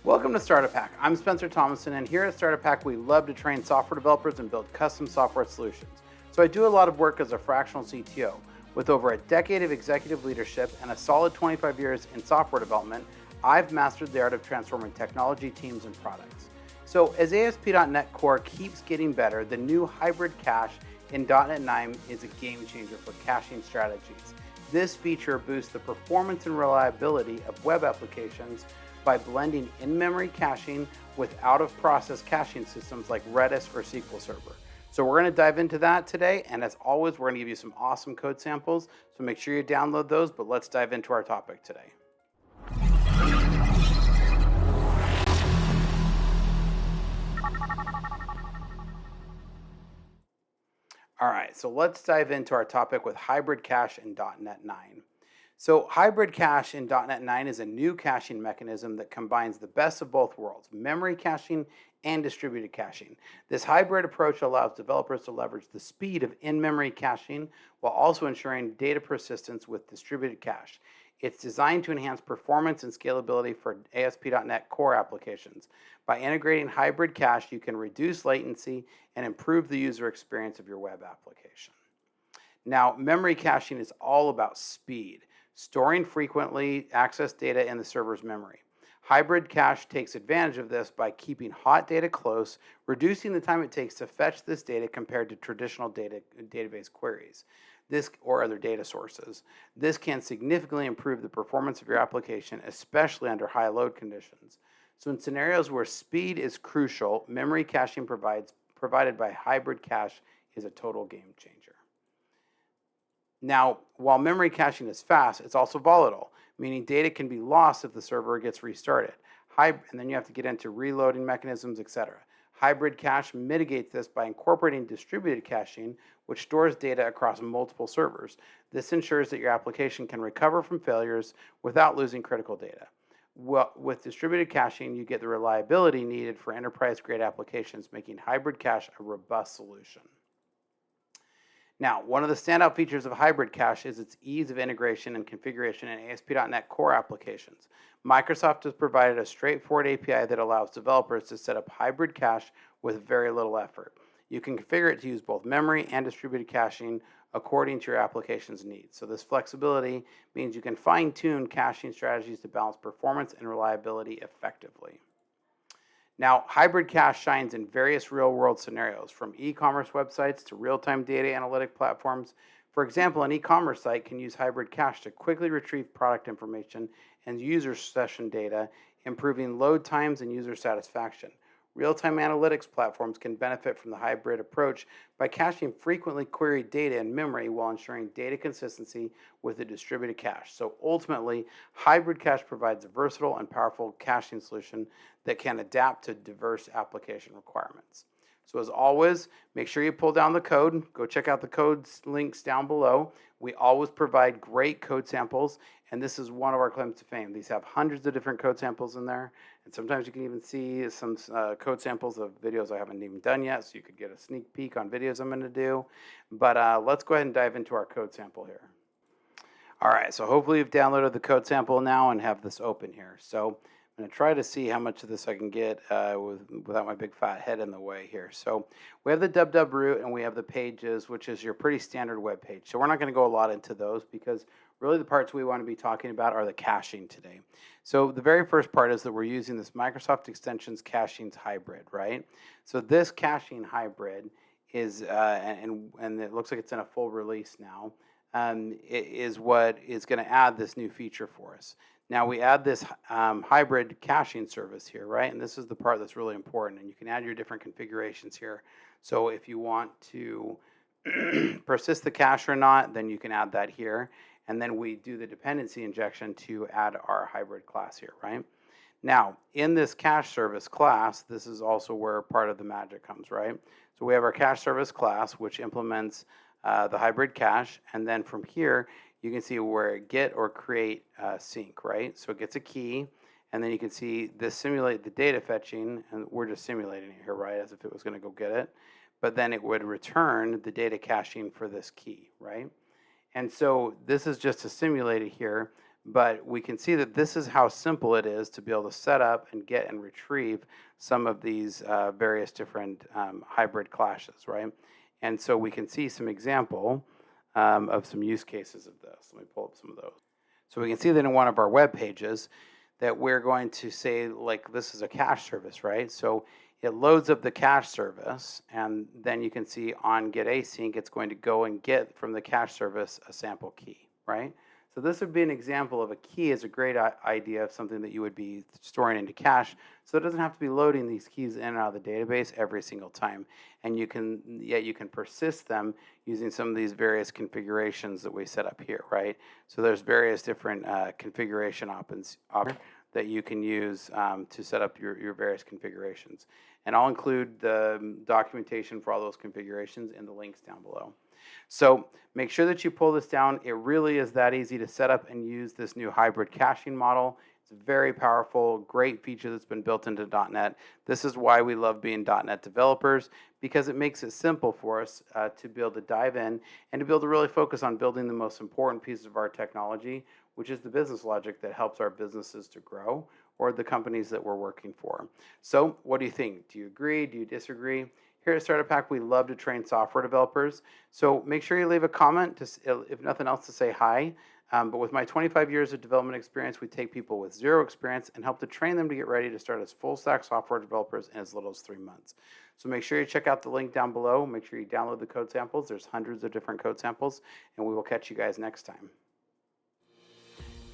Welcome to Startup Hack. I'm Spencer Thomason, and here at Startup Hack, we love to train software developers and build custom software solutions. So I do a lot of work as a fractional CTO. With over a decade of executive leadership and a solid 25 years in software development, I've mastered the art of transforming technology teams and products. So as ASP.NET Core keeps getting better, the new HybridCache in .NET 9 is a game changer for caching strategies. This feature boosts the performance and reliability of web applications by blending in-memory caching with out-of-process caching systems like Redis or SQL Server. So we're going to dive into that today, and as always, we're going to give you some awesome code samples, so make sure you download those, but let's dive into our topic today. All right, so let's dive into our topic with HybridCache in .NET 9. So HybridCache in .NET 9 is a new caching mechanism that combines the best of both worlds, memory caching and distributed caching. This hybrid approach allows developers to leverage the speed of in-memory caching while also ensuring data persistence with distributed cache. It's designed to enhance performance and scalability for ASP.NET Core applications. By integrating HybridCache, you can reduce latency and improve the user experience of your web application. Now, memory caching is all about speed, storing frequently accessed data in the server's memory. HybridCache takes advantage of this by keeping hot data close, reducing the time it takes to fetch this data compared to traditional database queries or other data sources. This can significantly improve the performance of your application, especially under high load conditions. So in scenarios where speed is crucial, memory caching provided by HybridCache is a total game changer. Now, while memory caching is fast, it's also volatile, meaning data can be lost if the server gets restarted. And then you have to get into reloading mechanisms, etc. HybridCache mitigates this by incorporating distributed caching, which stores data across multiple servers. This ensures that your application can recover from failures without losing critical data. With distributed caching, you get the reliability needed for enterprise-grade applications, making HybridCache a robust solution. Now, one of the standout features of HybridCache is its ease of integration and configuration in ASP.NET Core applications. Microsoft has provided a straightforward API that allows developers to set up HybridCache with very little effort. You can configure it to use both memory and distributed caching according to your application's needs. So this flexibility means you can fine-tune caching strategies to balance performance and reliability effectively. Now, HybridCache shines in various real-world scenarios, from e-commerce websites to real-time data analytic platforms. For example, an e-commerce site can use HybridCache to quickly retrieve product information and user session data, improving load times and user satisfaction. Real-time analytics platforms can benefit from the hybrid approach by caching frequently queried data in memory while ensuring data consistency with a distributed cache. So ultimately, HybridCache provides a versatile and powerful caching solution that can adapt to diverse application requirements. So as always, make sure you pull down the code. Go check out the code links down below. We always provide great code samples, and this is one of our claims to fame. These have hundreds of different code samples in there, and sometimes you can even see some code samples of videos I haven't even done yet, so you could get a sneak peek on videos I'm going to do. But let's go ahead and dive into our code sample here. All right, so hopefully you've downloaded the code sample now and have this open here. So I'm going to try to see how much of this I can get without my big fat head in the way here. So we have the www root and we have the pages, which is your pretty standard web page. So we're not going to go a lot into those because really the parts we want to be talking about are the caching today. So the very first part is that we're using this Microsoft Extensions Caching Hybrid, right? So this caching hybrid is, and it looks like it's in a full release now, is what is going to add this new feature for us. Now we add this hybrid caching service here, right? And this is the part that's really important, and you can add your different configurations here. So if you want to persist the cache or not, then you can add that here. And then we do the dependency injection to add our hybrid class here, right? Now, in this cache service class, this is also where part of the magic comes, right? So we have our cache service class, which implements the hybrid cache, and then from here, you can see where get or create sync, right? So it gets a key, and then you can see this simulate the data fetching, and we're just simulating it here, right, as if it was going to go get it. But then it would return the data caching for this key, right? And so this is just to simulate it here, But we can see that this is how simple it is to be able to set up and get and retrieve some of these various different hybrid caches, right? And so we can see some example of some use cases of this. Let me pull up some of those. So we can see that in one of our web pages that we're going to say, like, this is a cache service, right? So it loads up the cache service, and then you can see on get async, it's going to go and get from the cache service a sample key, right? So this would be an example of a key as a great idea of something that you would be storing into cache. So it doesn't have to be loading these keys in and out of the database every single time. And you can persist them using some of these various configurations that we set up here, right? So there's various different configuration options that you can use to set up your various configurations. And I'll include the documentation for all those configurations in the links down below. So make sure that you pull this down. It really is that easy to set up and use this new hybrid caching model. It's a very powerful, great feature that's been built into .NET. This is why we love being .NET developers, because it makes it simple for us to be able to dive in and to be able to really focus on building the most important piece of our technology, which is the business logic that helps our businesses to grow or the companies that we're working for. So what do you think? Do you agree? Do you disagree? Here at Startup Hack, we love to train software developers. So make sure you leave a comment, if nothing else, to say hi. But with my 25 years of development experience, we take people with zero experience and help to train them to get ready to start as full stack software developers in as little as 3 months. So make sure you check out the link down below. Make sure you download the code samples. There's hundreds of different code samples, and we will catch you guys next time.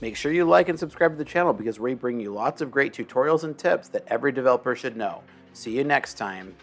Make sure you like and subscribe to the channel because we bring you lots of great tutorials and tips that every developer should know. See you next time.